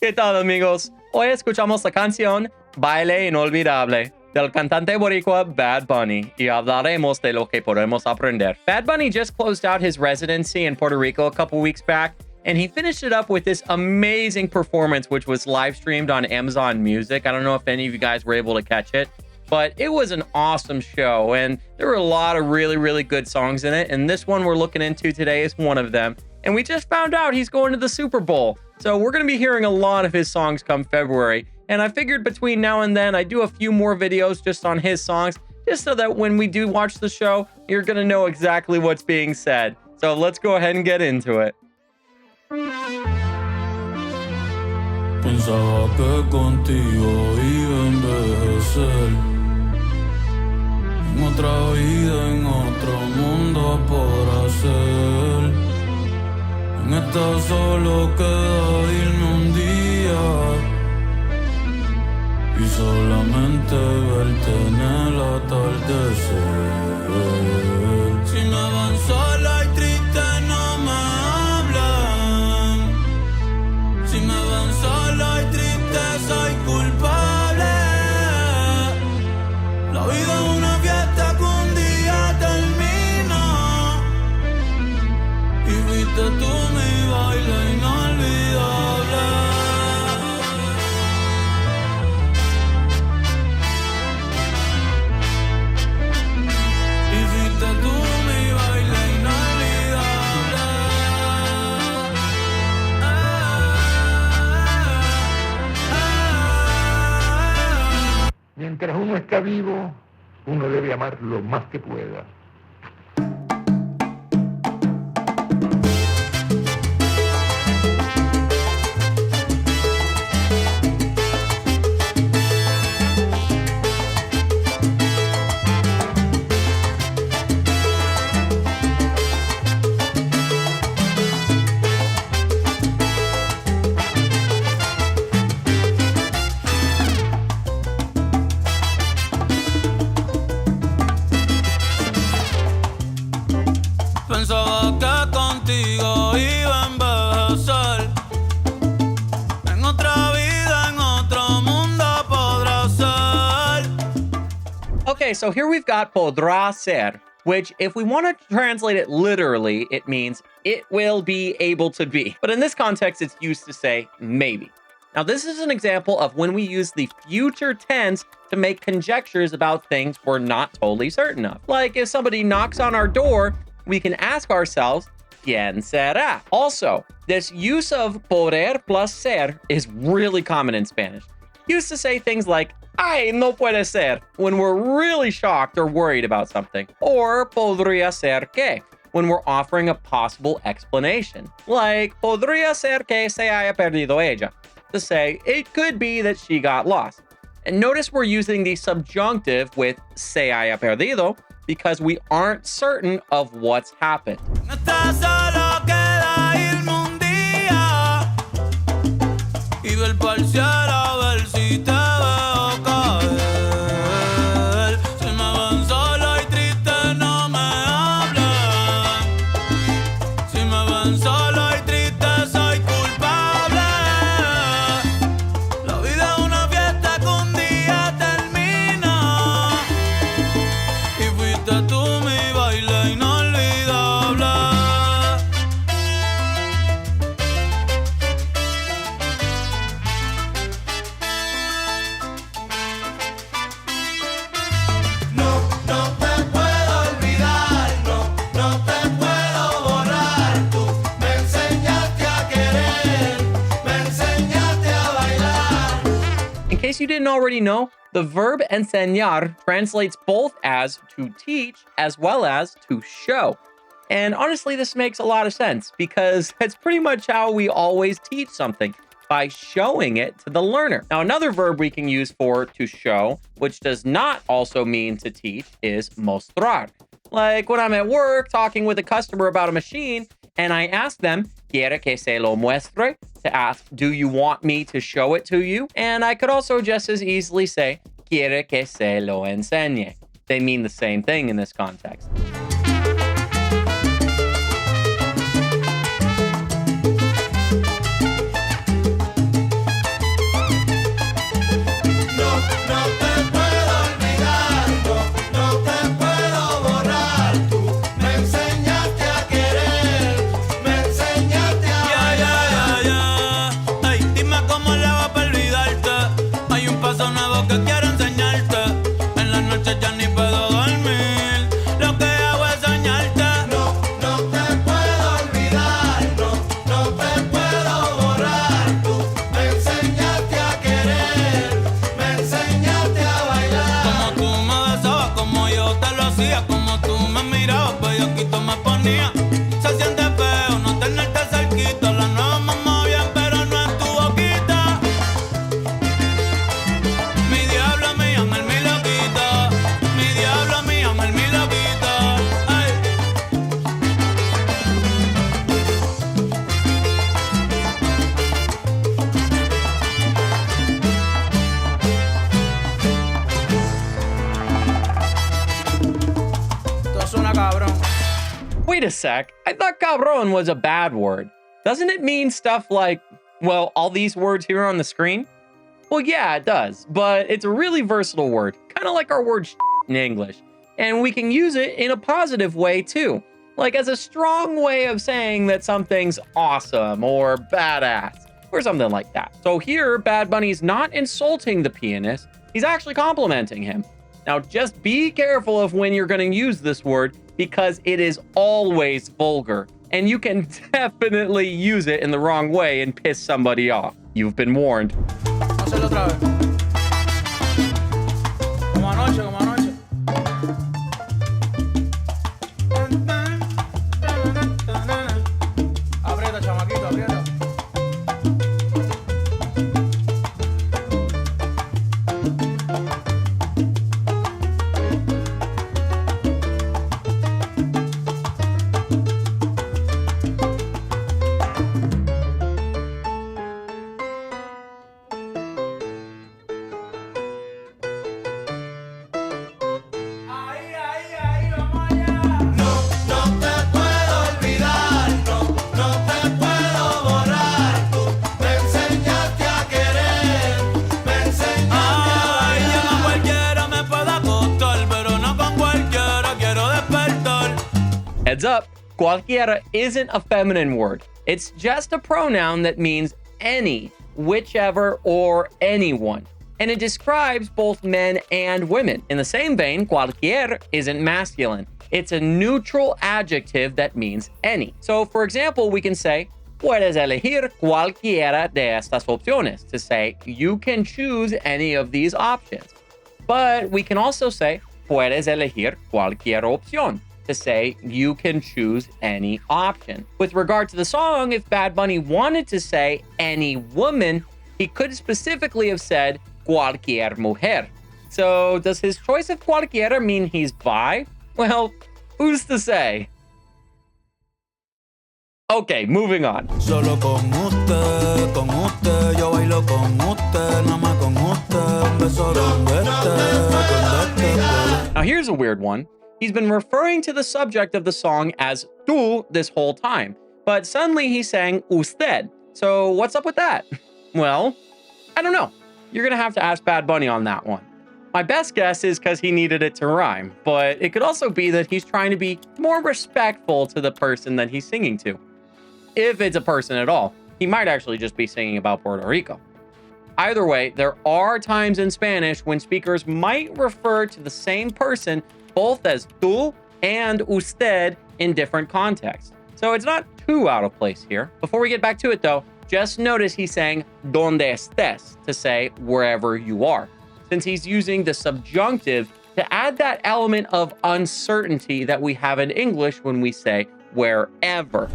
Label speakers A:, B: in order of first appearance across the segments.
A: ¿Qué tal, amigos? Hoy escuchamos la canción Baile Inolvidable del cantante boricua Bad Bunny y hablaremos de lo que podemos aprender. Bad Bunny just closed out his residency in Puerto Rico a couple weeks back, and he finished it up with this amazing performance, which was live streamed on Amazon Music. I don't know if any of you guys were able to catch it, but it was an awesome show, and there were a lot of really, really good songs in it, and this one we're looking into today is one of them. And we just found out he's going to the Super Bowl, so we're going to be hearing a lot of his songs come February. And I figured between now and then, I do a few more videos just on his songs, just so that when we do watch the show, you're going to know exactly what's being said. So let's go ahead and get into it.
B: Pensaba que contigo iba a envejecer, en otra vida, en otro mundo por hacer. En esta solo queda irme un día y solamente verte en el atardecer. Si me van sola y triste no me hablan. Si me van sola y triste soy culpable. La vida es una fiesta que un día termina y fuiste tú mi baile inolvidable. Y fuiste tú mi baile inolvidable.
C: Mientras uno está vivo, uno debe amar lo más que pueda.
B: Pensaba que contigo iba a envejecer, en otra vida, en otro mundo podrá ser.
A: Okay, so here we've got podrá ser, which if we want to translate it literally, it means it will be able to be. But in this context, it's used to say maybe. Now, this is an example of when we use the future tense to make conjectures about things we're not totally certain of. Like if somebody knocks on our door, we can ask ourselves, ¿quién será? Also, this use of poder plus ser is really common in Spanish. Used to say things like, ay, no puede ser, when we're really shocked or worried about something. Or podría ser que, when we're offering a possible explanation. Like, podría ser que se haya perdido ella, to say it could be that she got lost. And notice we're using the subjunctive with se haya perdido because we aren't certain of what's happened.
B: Esta solo queda irme un día y ver parcial a ver si te veo caer. Si me ven sola y triste no me hablan. Si me ven sola y triste soy culpable. La vida es una fiesta que un día termina y fuiste tú mi baile inolvidable. No te puedo olvidar, no te puedo borrar. Tú me enseñaste a querer, me enseñaste a bailar.
A: In case you didn't already know, the verb enseñar translates both as to teach as well as to show. And honestly, this makes a lot of sense because it's pretty much how we always teach something, by showing it to the learner. Now, another verb we can use for to show, which does not also mean to teach, is mostrar. Like when I'm at work talking with a customer about a machine and I ask them, ¿Quiere que se lo muestre? To ask, do you want me to show it to you? And I could also just as easily say, ¿Quiere que se lo enseñe? They mean the same thing in this context. Wait a sec. I thought cabrón was a bad word. Doesn't it mean stuff like, well, all these words here on the screen? Well, yeah, it does, but it's a really versatile word, kind of like our word in English. And we can use it in a positive way too, like as a strong way of saying that something's awesome or badass or something like that. So here, Bad Bunny's not insulting the pianist, he's actually complimenting him. Now, just be careful of when you're going to use this word because it is always vulgar, and you can definitely use it in the wrong way and piss somebody off. You've been warned.
B: Hacerlo otra vez. Como anoche, como anoche. Aprieta, chamaquito, aprieta.
A: Heads up, cualquiera isn't a feminine word. It's just a pronoun that means any, whichever, or anyone. And it describes both men and women. In the same vein, cualquier isn't masculine. It's a neutral adjective that means any. So for example, we can say, puedes elegir cualquiera de estas opciones, to say you can choose any of these options. But we can also say, puedes elegir cualquier opción, to say you can choose any option. With regard to the song, if Bad Bunny wanted to say any woman, he could specifically have said cualquier mujer. So does his choice of cualquiera mean he's bi? Well, who's to say? Okay, moving on.
B: Solo con usted, yo bailo con usted, nada más con usted, un beso donde esté.
A: Now here's a weird one. He's been referring to the subject of the song as tú this whole time, but suddenly he's saying usted. So what's up with that? Well, I don't know. You're gonna have to ask Bad Bunny on that one. My best guess is because he needed it to rhyme, but it could also be that he's trying to be more respectful to the person that he's singing to. If it's a person at all, he might actually just be singing about Puerto Rico. Either way, there are times in Spanish when speakers might refer to the same person both as tú and usted in different contexts. So it's not too out of place here. Before we get back to it though, just notice he's saying donde estés, to say wherever you are, since he's using the subjunctive to add that element of uncertainty that we have in English when we say wherever.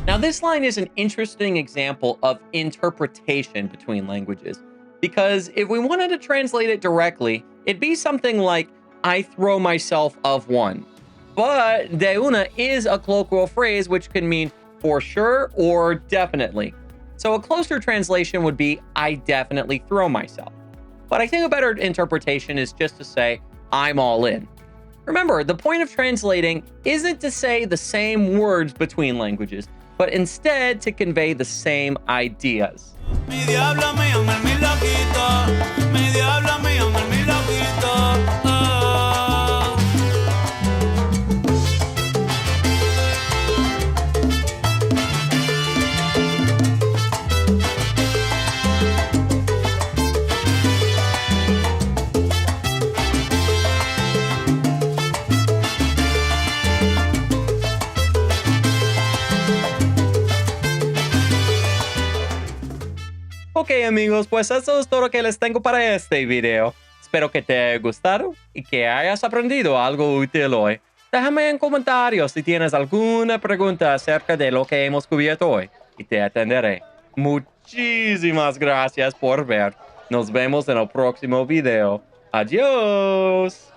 A: Now this line is an interesting example of interpretation between languages, because if we wanted to translate it directly, it'd be something like, I throw myself of one. But de una is a colloquial phrase which can mean for sure or definitely. So a closer translation would be, I definitely throw myself. But I think a better interpretation is just to say, I'm all in. Remember, the point of translating isn't to say the same words between languages, but instead to convey the same ideas.
B: Mi diablo me llama el loquito. Mi diablo me llama el loquito.
A: Ok amigos, pues eso es todo lo que les tengo para este video. Espero que te haya gustado y que hayas aprendido algo útil hoy. Déjame en comentarios si tienes alguna pregunta acerca de lo que hemos cubierto hoy y te atenderé. Muchísimas gracias por ver. Nos vemos en el próximo video. Adios.